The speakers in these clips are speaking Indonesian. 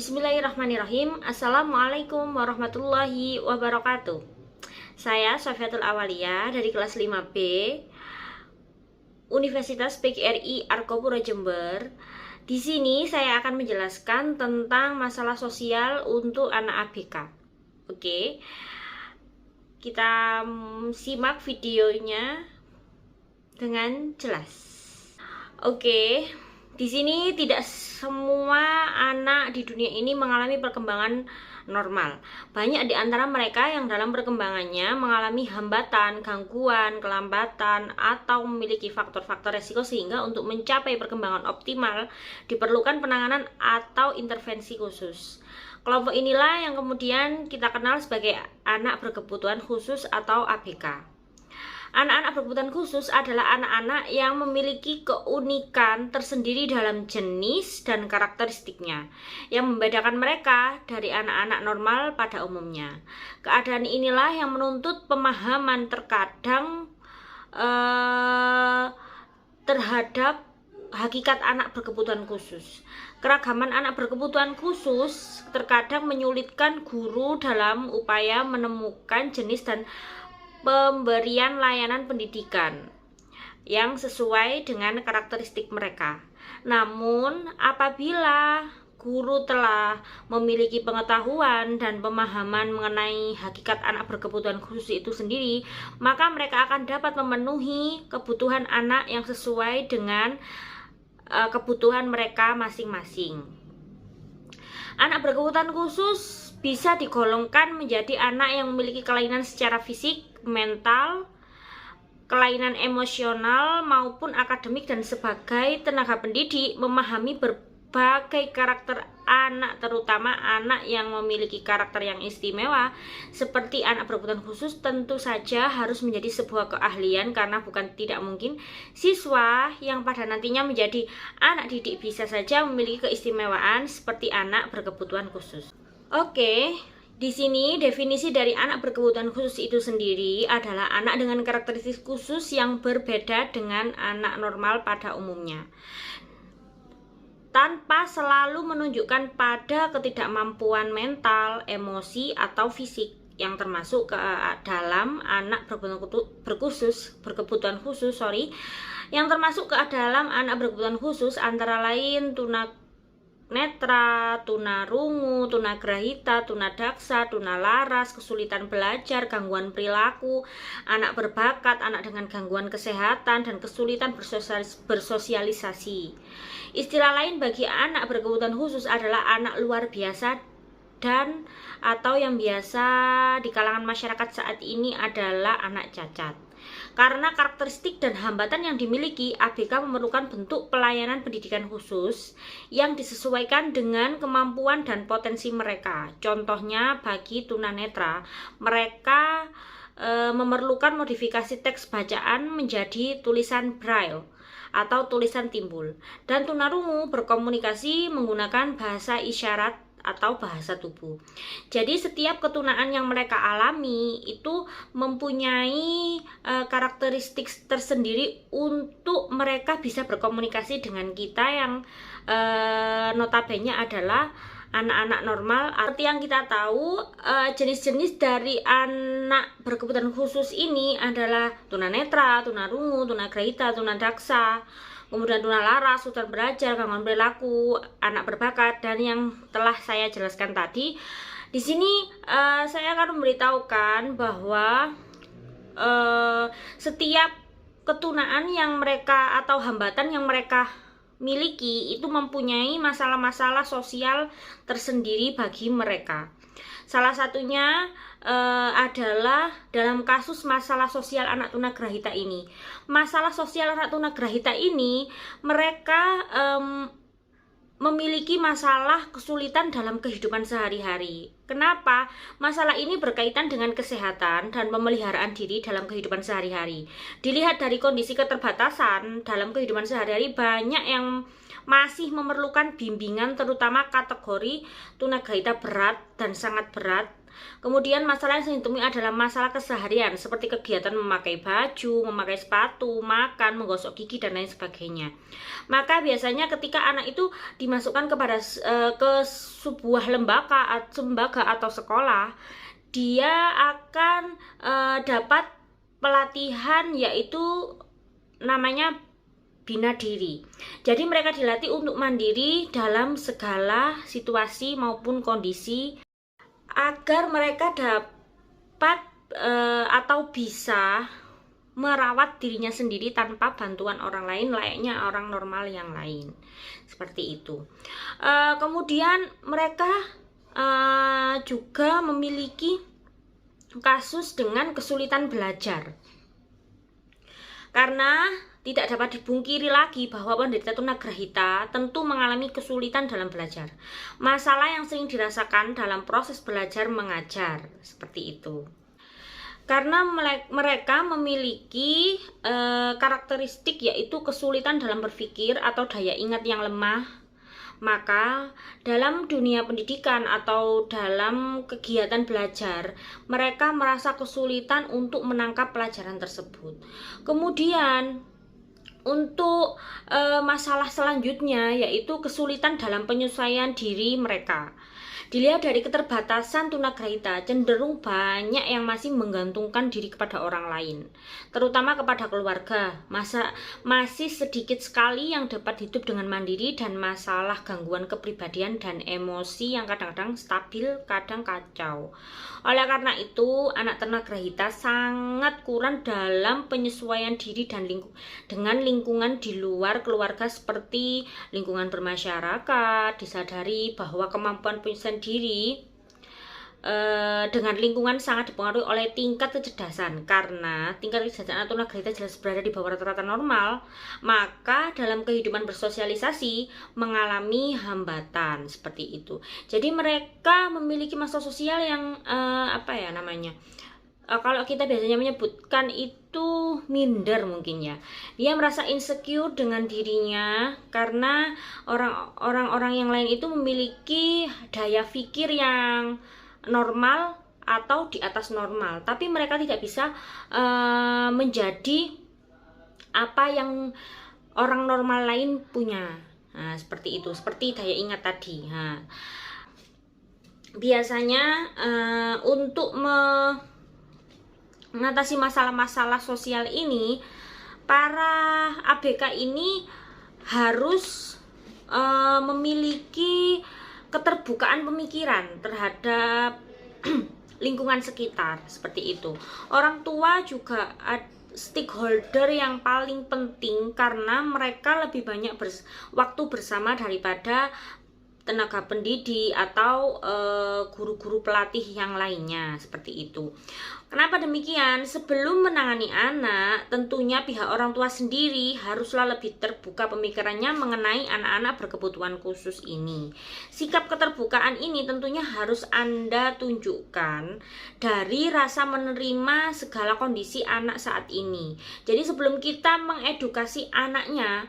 Bismillahirrahmanirrahim. Assalamualaikum warahmatullahi wabarakatuh. Saya Sofiatul Awalia dari kelas 5B Universitas PGRI Arkopuro Jember. Di sini saya akan menjelaskan tentang masalah sosial untuk anak ABK. Oke. Kita simak videonya dengan jelas. Oke. Di sini tidak semua anak di dunia ini mengalami perkembangan normal. Banyak di antara mereka yang dalam perkembangannya mengalami hambatan, gangguan, kelambatan, atau memiliki faktor-faktor resiko sehingga untuk mencapai perkembangan optimal diperlukan penanganan atau intervensi khusus. Kelompok inilah yang kemudian kita kenal sebagai anak berkebutuhan khusus atau ABK. Anak-anak berkebutuhan khusus adalah anak-anak yang memiliki keunikan tersendiri dalam jenis dan karakteristiknya, yang membedakan mereka dari anak-anak normal pada umumnya. Keadaan inilah yang menuntut pemahaman terkadang terhadap hakikat anak berkebutuhan khusus. Keragaman anak berkebutuhan khusus terkadang menyulitkan guru dalam upaya menemukan jenis dan pemberian layanan pendidikan yang sesuai dengan karakteristik mereka. Namun, apabila guru telah memiliki pengetahuan dan pemahaman mengenai hakikat anak berkebutuhan khusus itu sendiri, maka mereka akan dapat memenuhi kebutuhan anak yang sesuai dengan kebutuhan mereka masing-masing. Anak berkebutuhan khusus bisa digolongkan menjadi anak yang memiliki kelainan secara fisik, mental, kelainan emosional maupun akademik, dan sebagai tenaga pendidik memahami berbagai karakter anak, terutama anak yang memiliki karakter yang istimewa seperti anak berkebutuhan khusus tentu saja harus menjadi sebuah keahlian, karena bukan tidak mungkin siswa yang pada nantinya menjadi anak didik bisa saja memiliki keistimewaan seperti anak berkebutuhan khusus. Oke. Di sini definisi dari anak berkebutuhan khusus itu sendiri adalah anak dengan karakteristik khusus yang berbeda dengan anak normal pada umumnya, tanpa selalu menunjukkan pada ketidakmampuan mental, emosi, atau fisik yang termasuk ke dalam anak berkebutuhan khusus, yang termasuk ke dalam anak berkebutuhan khusus antara lain tunanetra, tunarungu, tunagrahita, tunadaksa, tunalaras, kesulitan belajar, gangguan perilaku, anak berbakat, anak dengan gangguan kesehatan, dan kesulitan bersosialisasi. Istilah lain bagi anak berkebutuhan khusus adalah anak luar biasa dan atau yang biasa di kalangan masyarakat saat ini adalah anak cacat. Karena karakteristik dan hambatan yang dimiliki, ABK memerlukan bentuk pelayanan pendidikan khusus yang disesuaikan dengan kemampuan dan potensi mereka. Contohnya bagi tunanetra, mereka memerlukan modifikasi teks bacaan menjadi tulisan braille atau tulisan timbul, dan tunarungu berkomunikasi menggunakan bahasa isyarat atau bahasa tubuh. Jadi setiap ketunaan yang mereka alami itu mempunyai karakteristik tersendiri untuk mereka bisa berkomunikasi dengan kita yang notabene adalah anak-anak normal. Seperti yang kita tahu, jenis-jenis dari anak berkebutuhan khusus ini adalah tunanetra, tunarungu, tunagrahita, tunadaksa, kemudian tunalaras, kesulitan belajar, gangguan perilaku, anak berbakat, dan yang telah saya jelaskan tadi. Di sini saya akan memberitahukan bahwa setiap ketunaan yang mereka atau hambatan yang mereka miliki itu mempunyai masalah-masalah sosial tersendiri bagi mereka. Salah satunya adalah dalam kasus masalah sosial anak tunagrahita ini. Masalah sosial anak tunagrahita ini, mereka memiliki masalah kesulitan dalam kehidupan sehari-hari. Kenapa? Masalah ini berkaitan dengan kesehatan dan pemeliharaan diri dalam kehidupan sehari-hari. Dilihat dari kondisi keterbatasan dalam kehidupan sehari-hari, banyak yang masih memerlukan bimbingan, terutama kategori tunagrahita berat dan sangat berat, Kemudian masalah yang sering ditemui adalah masalah keseharian seperti kegiatan memakai baju, memakai sepatu, makan, menggosok gigi dan lain sebagainya. Maka biasanya ketika anak itu dimasukkan ke sebuah lembaga atau sekolah, dia akan dapat pelatihan yaitu namanya bina diri. Jadi mereka dilatih untuk mandiri dalam segala situasi maupun kondisi agar mereka dapat atau bisa merawat dirinya sendiri tanpa bantuan orang lain layaknya orang normal yang lain. Seperti itu. Kemudian mereka juga memiliki kasus dengan kesulitan belajar. Karena tidak dapat dipungkiri lagi bahwa penderita tunagrahita tentu mengalami kesulitan dalam belajar. Masalah yang sering dirasakan dalam proses belajar mengajar, seperti itu. Karena mereka memiliki karakteristik yaitu kesulitan dalam berpikir atau daya ingat yang lemah, maka dalam dunia pendidikan atau dalam kegiatan belajar, mereka merasa kesulitan untuk menangkap pelajaran tersebut. Kemudian untuk masalah selanjutnya yaitu kesulitan dalam penyesuaian diri mereka. Dilihat dari keterbatasan tunagrahita, cenderung banyak yang masih menggantungkan diri kepada orang lain, terutama kepada keluarga. Masih sedikit sekali yang dapat hidup dengan mandiri dan masalah gangguan kepribadian dan emosi yang kadang-kadang stabil, kadang kacau. Oleh karena itu, anak tunagrahita sangat kurang dalam penyesuaian diri dan dengan lingkungan di luar keluarga seperti lingkungan bermasyarakat. Disadari bahwa kemampuan penyesuaian diri dengan lingkungan sangat dipengaruhi oleh tingkat kecerdasan. Karena tingkat kecerdasan anak tunagrahita jelas berada di bawah rata-rata normal, maka dalam kehidupan bersosialisasi mengalami hambatan seperti itu. Jadi mereka memiliki masalah sosial yang kalau kita biasanya menyebutkan itu minder mungkin ya. Dia merasa insecure dengan dirinya karena orang-orang yang lain itu memiliki daya pikir yang normal atau di atas normal, tapi mereka tidak bisa menjadi apa yang orang normal lain punya. Nah, seperti itu, seperti daya ingat tadi. Nah, biasanya untuk mengatasi masalah-masalah sosial ini, para ABK ini harus memiliki keterbukaan pemikiran terhadap lingkungan sekitar, seperti itu. Orang tua juga stakeholder yang paling penting karena mereka lebih banyak waktu bersama daripada tenaga pendidik atau guru-guru pelatih yang lainnya, seperti itu. Kenapa demikian? Sebelum menangani anak, tentunya pihak orang tua sendiri haruslah lebih terbuka pemikirannya mengenai anak-anak berkebutuhan khusus ini. Sikap keterbukaan ini tentunya harus Anda tunjukkan dari rasa menerima segala kondisi anak saat ini. Jadi sebelum kita mengedukasi anaknya,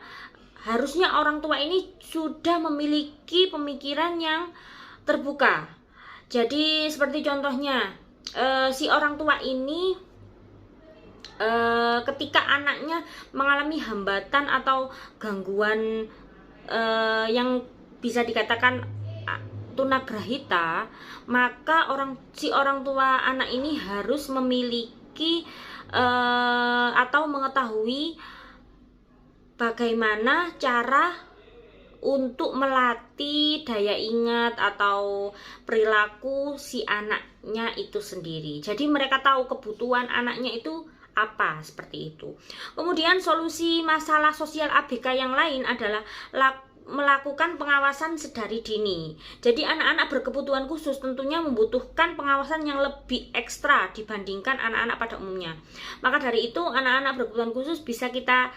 harusnya orang tua ini sudah memiliki pemikiran yang terbuka. Jadi seperti contohnya, si orang tua ini ketika anaknya mengalami hambatan atau gangguan yang bisa dikatakan tunagrahita, maka si orang tua anak ini harus memiliki atau mengetahui bagaimana cara untuk melatih daya ingat atau perilaku si anaknya itu sendiri. Jadi mereka tahu kebutuhan anaknya itu apa, seperti itu. Kemudian solusi masalah sosial ABK yang lain adalah melakukan pengawasan sedari dini. Jadi anak-anak berkebutuhan khusus tentunya membutuhkan pengawasan yang lebih ekstra dibandingkan anak-anak pada umumnya. Maka dari itu anak-anak berkebutuhan khusus bisa kita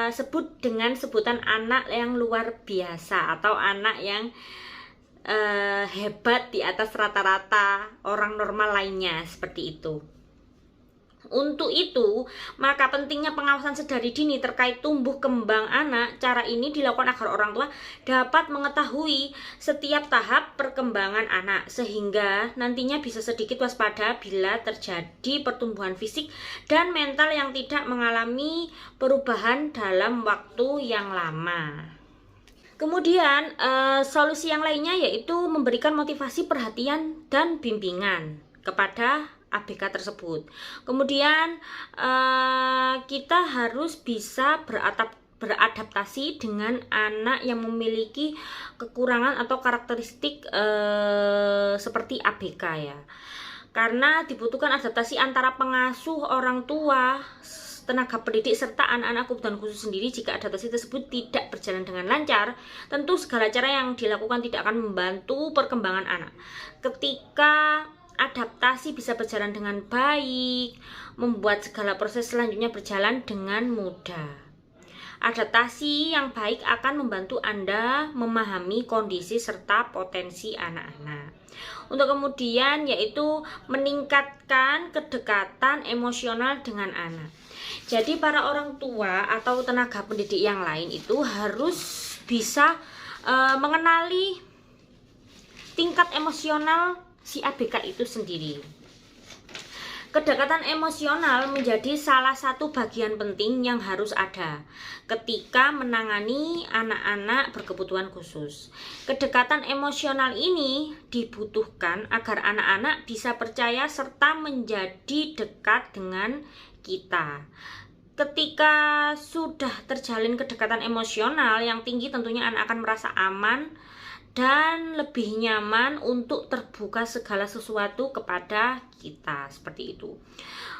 sebut dengan sebutan anak yang luar biasa atau anak yang hebat di atas rata-rata orang normal lainnya, seperti itu. Untuk itu, maka pentingnya pengawasan sedari dini terkait tumbuh kembang anak. Cara ini dilakukan agar orang tua dapat mengetahui setiap tahap perkembangan anak, sehingga nantinya bisa sedikit waspada bila terjadi pertumbuhan fisik dan mental yang tidak mengalami perubahan dalam waktu yang lama. Kemudian solusi yang lainnya yaitu memberikan motivasi, perhatian, dan bimbingan kepada ABK tersebut. Kemudian kita harus bisa beradaptasi dengan anak yang memiliki kekurangan atau karakteristik seperti ABK ya. Karena dibutuhkan adaptasi antara pengasuh, orang tua, tenaga pendidik, serta anak-anak kebutuhan khusus sendiri. Jika adaptasi tersebut tidak berjalan dengan lancar, tentu segala cara yang dilakukan tidak akan membantu perkembangan anak. Ketika adaptasi bisa berjalan dengan baik, membuat segala proses selanjutnya berjalan dengan mudah. Adaptasi yang baik akan membantu Anda memahami kondisi serta potensi anak-anak. Untuk kemudian yaitu meningkatkan kedekatan emosional dengan anak. Jadi para orang tua atau tenaga pendidik yang lain itu harus bisa mengenali tingkat emosional si ABK itu sendiri. Kedekatan emosional menjadi salah satu bagian penting yang harus ada ketika menangani anak-anak berkebutuhan khusus. Kedekatan emosional ini dibutuhkan agar anak-anak bisa percaya serta menjadi dekat dengan kita. Ketika sudah terjalin kedekatan emosional yang tinggi, tentunya anak akan merasa aman dan lebih nyaman untuk terbuka segala sesuatu kepada kita, seperti itu.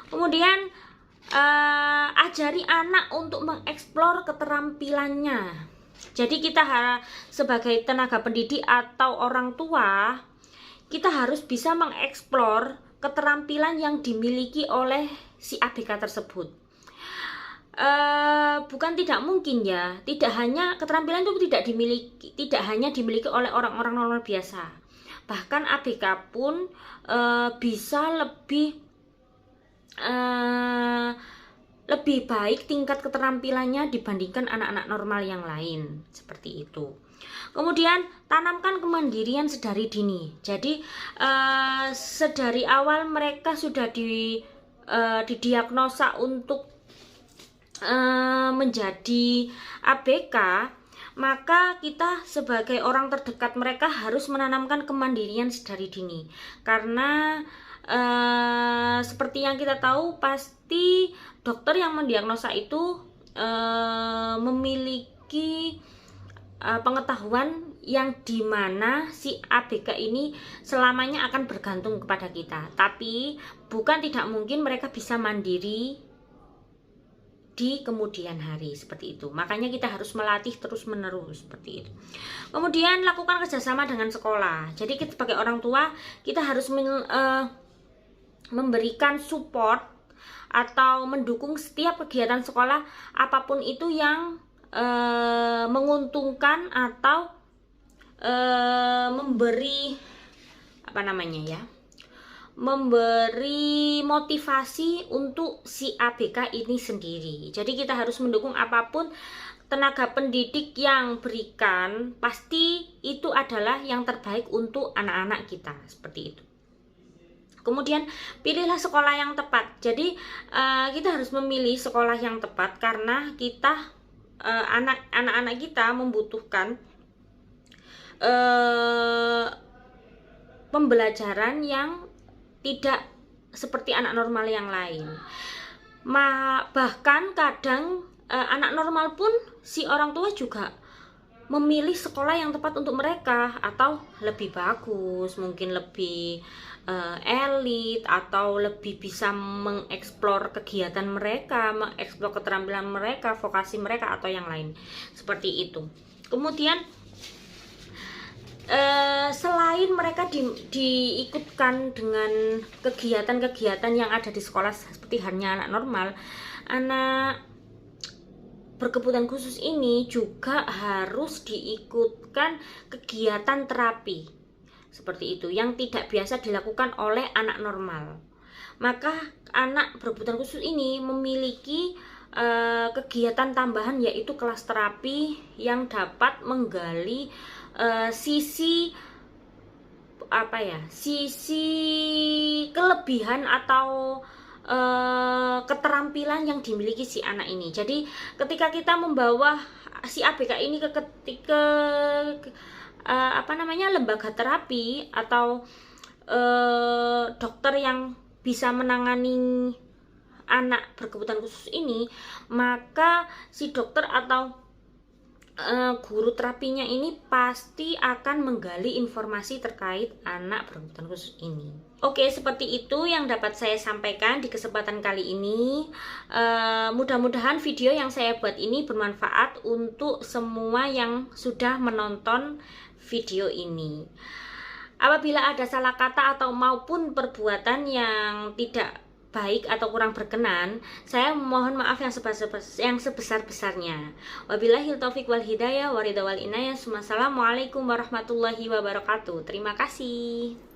Kemudian ajari anak untuk mengeksplor keterampilannya. Jadi kita sebagai tenaga pendidik atau orang tua, kita harus bisa mengeksplor keterampilan yang dimiliki oleh si ABK tersebut. Bukan tidak mungkin ya, tidak hanya keterampilan itu tidak hanya dimiliki oleh orang-orang normal biasa, bahkan ABK pun bisa lebih baik tingkat keterampilannya dibandingkan anak-anak normal yang lain, seperti itu. Kemudian tanamkan kemandirian sedari dini. Jadi sedari awal mereka sudah didiagnosa untuk menjadi ABK, maka kita sebagai orang terdekat mereka harus menanamkan kemandirian sedari dini. Karena seperti yang kita tahu, pasti dokter yang mendiagnosa itu memiliki pengetahuan yang dimana si ABK ini selamanya akan bergantung kepada kita. Tapi bukan tidak mungkin mereka bisa mandiri di kemudian hari, seperti itu. Makanya kita harus melatih terus menerus, seperti itu. Kemudian lakukan kerjasama dengan sekolah. Jadi kita sebagai orang tua, kita harus memberikan support atau mendukung setiap kegiatan sekolah apapun itu yang menguntungkan atau memberi memberi motivasi untuk si ABK ini sendiri. Jadi kita harus mendukung apapun tenaga pendidik yang berikan, pasti itu adalah yang terbaik untuk anak-anak kita, seperti itu. Kemudian pilihlah sekolah yang tepat. Jadi kita harus memilih sekolah yang tepat karena kita anak-anak kita membutuhkan pembelajaran yang tidak seperti anak normal yang lain. Bahkan kadang anak normal pun si orang tua juga memilih sekolah yang tepat untuk mereka, atau lebih bagus, mungkin lebih elit, atau lebih bisa mengeksplor kegiatan mereka, mengeksplor keterampilan mereka, vokasi mereka, atau yang lain, seperti itu. Kemudian selain mereka diikutkan dengan kegiatan-kegiatan yang ada di sekolah seperti halnya anak normal, anak berkebutuhan khusus ini juga harus diikutkan kegiatan terapi seperti itu yang tidak biasa dilakukan oleh anak normal. maka anak berkebutuhan khusus ini memiliki kegiatan tambahan, yaitu kelas terapi yang dapat menggali sisi kelebihan atau keterampilan yang dimiliki si anak ini. Jadi ketika kita membawa si ABK ini ke lembaga terapi atau dokter yang bisa menangani anak berkebutuhan khusus ini, maka si dokter atau guru terapinya ini pasti akan menggali informasi terkait anak berkebutuhan khusus ini. Oke, seperti itu yang dapat saya sampaikan di kesempatan kali ini. Mudah-mudahan video yang saya buat ini bermanfaat untuk semua yang sudah menonton video ini. Apabila ada salah kata atau maupun perbuatan yang tidak baik atau kurang berkenan, saya mohon maaf yang sebesar-besarnya. Wabillahi taufiq wal hidayah, waridha wal inayah. Wassalamualaikum warahmatullahi wabarakatuh. Terima kasih.